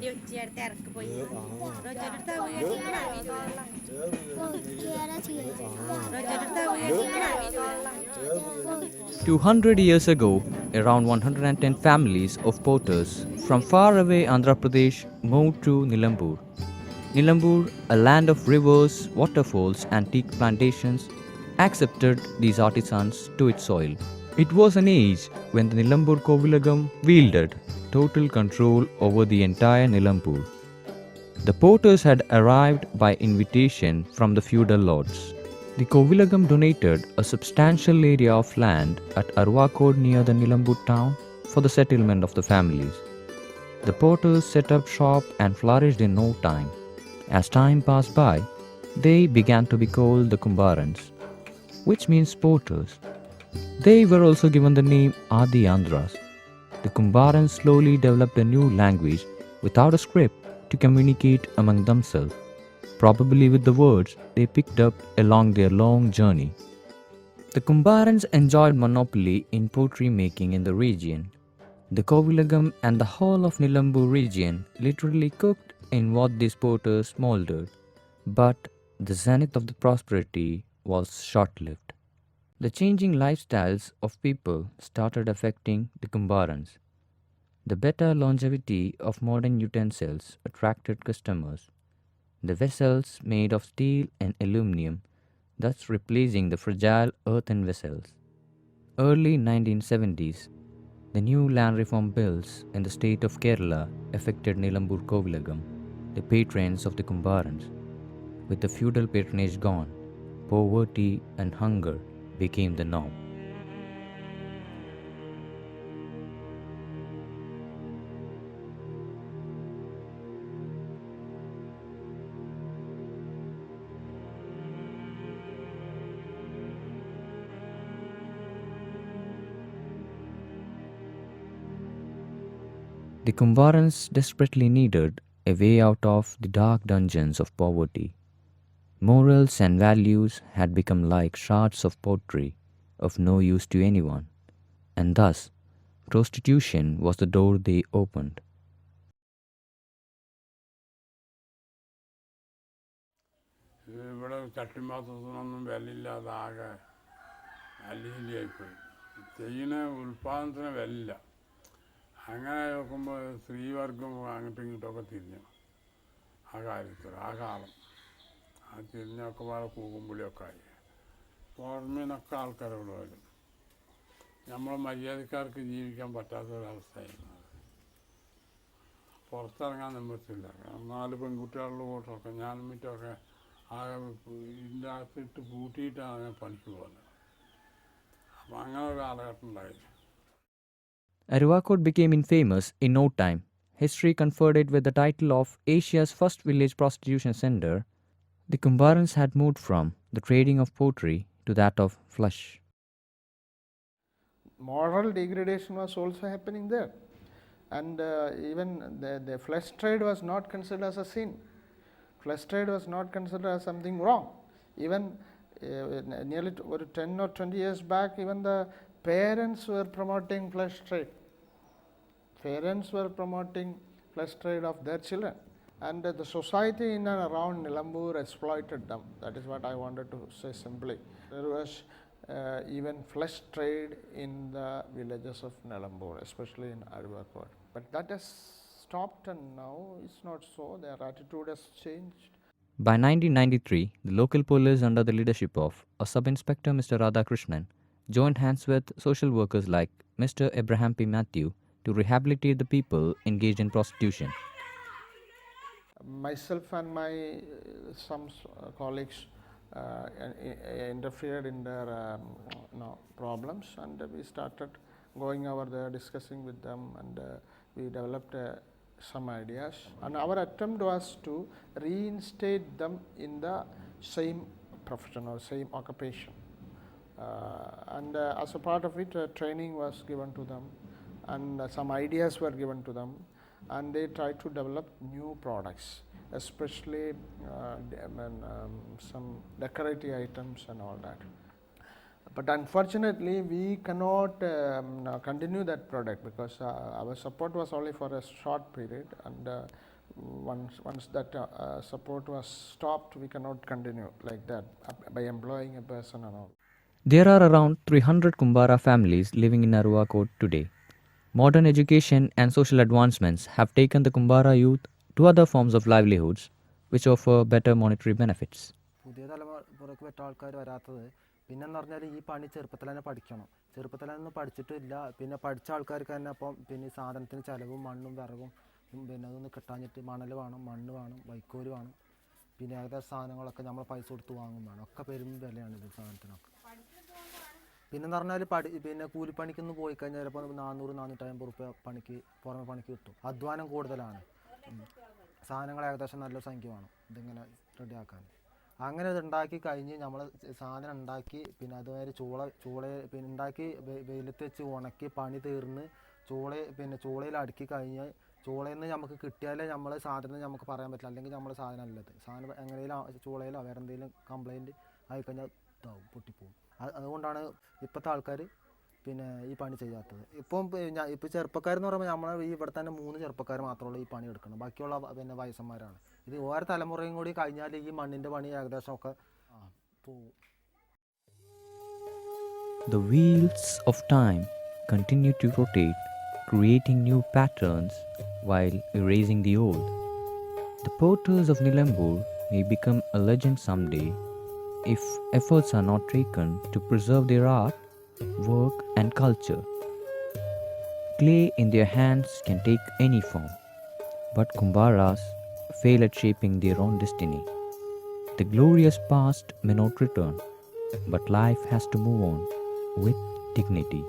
200 years ago, around 110 families of potters from far away Andhra Pradesh moved to Nilambur. Nilambur, a land of rivers, waterfalls, and teak plantations, accepted these artisans to its soil. It was an age when the Nilambur Kovilagam wielded total control over the entire Nilambur. The potters had arrived by invitation from the feudal lords. The Kovilagam donated a substantial area of land at Arvakod near the Nilambur town for the settlement of the families. The potters set up shop and flourished in no time. As time passed by, they began to be called the Kumbarans, which means potters. They were also given the name Adi Andhras. The Kumbarans slowly developed a new language without a script to communicate among themselves, probably with the words they picked up along their long journey. The Kumbarans enjoyed monopoly in pottery making in the region. The Kovilagam and the whole of Nilambur region literally cooked in what these potters molded, but the zenith of the prosperity was short-lived. The changing lifestyles of people started affecting the Kumbarans. The better longevity of modern utensils attracted customers. The vessels made of steel and aluminum, thus replacing the fragile earthen vessels. Early 1970s, the new land reform bills in the state of Kerala affected Nilambur Kovilagam, the patrons of the Kumbarans. With the feudal patronage gone, poverty and hunger became the norm. The Kumbarans desperately needed a way out of the dark dungeons of poverty. Morals and values had become like shards of pottery, of no use to anyone, and thus prostitution was the door they opened. ഇവിടെ ചട്ടിമാസത്തിനൊന്നും വിലയില്ലാതെ ആകെ അലിയിലായിപ്പോയി. ചെയ്യുന്ന ഉൽപ്പാദനത്തിന് വിലയില്ല. അങ്ങനെ നോക്കുമ്പോൾ സ്ത്രീവർഗം അങ്ങോട്ടും ഇങ്ങോട്ടൊക്കെ തിരിഞ്ഞു ആ കാര്യത്തിൽ ആ കാലം. ആ തിരിഞ്ഞൊക്കെ വേറെ കൂകുമ്പുളിയൊക്കെ ആയി. പുറമേനൊക്കെ ആൾക്കാരോട് വരും. നമ്മൾ മര്യാദക്കാർക്ക് ജീവിക്കാൻ പറ്റാത്തൊരവസ്ഥയായിരുന്നു. പുറത്തിറങ്ങാൻ നിവൃത്തില്ല. 4 പെൺകുട്ടികളുടെ കൂട്ടമൊക്കെ ഞാനും മറ്റൊക്കെ ആകെ ഇതിൻ്റെ അകത്തിട്ട് പൂട്ടിയിട്ടാണ് ഞാൻ പണിക്ക് പോകുന്നത്. അപ്പം അങ്ങനെ ഒരു കാലഘട്ടം ഉണ്ടായിരുന്നു. Arvakod became infamous in no time. History conferred it with the title of Asia's first village prostitution center. The Kumbarans had moved from the trading of pottery to that of flesh. Moral degradation was also happening there, and even the flesh trade was not considered as a sin. Flesh trade was not considered as something wrong. Even nearly 10 or 20 years back, even the parents were promoting flesh trade. Parents were promoting flesh trade of their children, and the society in and around Nilambur exploited them. That is what I wanted to say simply. There was even flesh trade in the villages of Nilambur, especially in Arvakod. But that has stopped, and now it's not so. Their attitude has changed. By 1993, the local police under the leadership of a sub-inspector Mr. Radhakrishnan joined hands with social workers like Mr. Abraham P. Matthew to rehabilitate the people engaged in prostitution. Myself and my some colleagues interfered in their problems, and we started going over there, discussing with them, and we developed some ideas. And our attempt was to reinstate them in the same profession or same occupation. And as a part of it, training was given to them, and some ideas were given to them, and they tried to develop new products, especially some decorative items and all that. But unfortunately, we cannot continue that product because our support was only for a short period, and once that support was stopped, we cannot continue like that by employing a person and all. There are around 300 Kumbara families living in Aruvakot today. Modern education and social advancements have taken the Kumbara youth to other forms of livelihoods which offer better monetary benefits. പുതിയ തലമുറക്ക് പറ്റ ആൾക്കാർ വരാത്തത് പിന്നെന്ന് പറഞ്ഞാൽ ഈ പണി ചെറുപ്പത്തിൽ തന്നെ പഠിക്കണം. ചെറുപ്പത്തിൽ തന്നെ പഠിച്ചിട്ടില്ല. പിന്നെ പഠിച്ച ആൾക്കാർക്ക് തന്നെ അപ്പം പിന്നെ ഈ സാധനത്തിന് ചിലവും മണ്ണും വിറകും പിന്നെ അതൊന്ന് കിട്ടാഞ്ഞിട്ട് മണൽ വേണം, മണ്ണ് വേണം, വൈക്കോല് വേണം. പിന്നെ ഏകദേശം സാധനങ്ങളൊക്കെ നമ്മൾ പൈസ കൊടുത്ത് വാങ്ങും വേണം. ഒക്കെ പെരും വിലയാണ് ഇത് സാധനത്തിനൊക്കെ. പിന്നെന്ന് പറഞ്ഞാൽ പിന്നെ കൂലിപ്പണിക്കൊന്ന് പോയി കഴിഞ്ഞാൽ ചിലപ്പോൾ 400-450 റുപ്യ പണിക്ക് പുറമെ പണിക്ക് കിട്ടും. അധ്വാനം കൂടുതലാണ്. സാധനങ്ങൾ ഏകദേശം നല്ലൊരു സംഖ്യ വേണം ഇതിങ്ങനെ റെഡിയാക്കാൻ. അങ്ങനെ ഇത് ഉണ്ടാക്കി കഴിഞ്ഞ് നമ്മൾ സാധനം ഉണ്ടാക്കി പിന്നെ അതുമാതിരി പിന്നെ ഉണ്ടാക്കി വെയിലത്ത് വെച്ച് ഉണക്കി പണി തീർന്ന് ചൂളയിൽ അടുക്കി കഴിഞ്ഞ് ചൂളയിൽ നിന്ന് നമുക്ക് കിട്ടിയാലേ നമ്മൾ സാധനം നമുക്ക് പറയാൻ പറ്റില്ല. അല്ലെങ്കിൽ നമ്മൾ സാധനം അല്ലത് സാധനം എങ്ങനെയും ചൂളയിലോ വേറെ എന്തെങ്കിലും കംപ്ലയിൻറ്റ് ആയിക്കഴിഞ്ഞാൽ ഇതാവും, പൊട്ടിപ്പോവും. അതുകൊണ്ടാണ് ഇപ്പോഴത്തെ ആൾക്കാർ പിന്നെ ഈ പണി ചെയ്യാത്തത്. ഇപ്പോൾ ചെറുപ്പക്കാരെന്ന് പറയുമ്പോൾ നമ്മൾ ഇവിടെ തന്നെ 3 ചെറുപ്പക്കാർ മാത്രമുള്ള ഈ പണി എടുക്കണം. ബാക്കിയുള്ള പിന്നെ വയസ്സന്മാരാണ്. ഇത് ഓരോ തലമുറയും കൂടി കഴിഞ്ഞാൽ ഈ മണ്ണിൻ്റെ പണി ഏകദേശമൊക്കെ പോവും. The wheels of time continue to rotate, creating new patterns while erasing the old. The potters of Nilambur may become a legend someday if efforts are not taken to preserve their art, work, and culture. Clay in their hands can take any form, but Kumbaras fail at shaping their own destiny. The glorious past may not return, but life has to move on with dignity.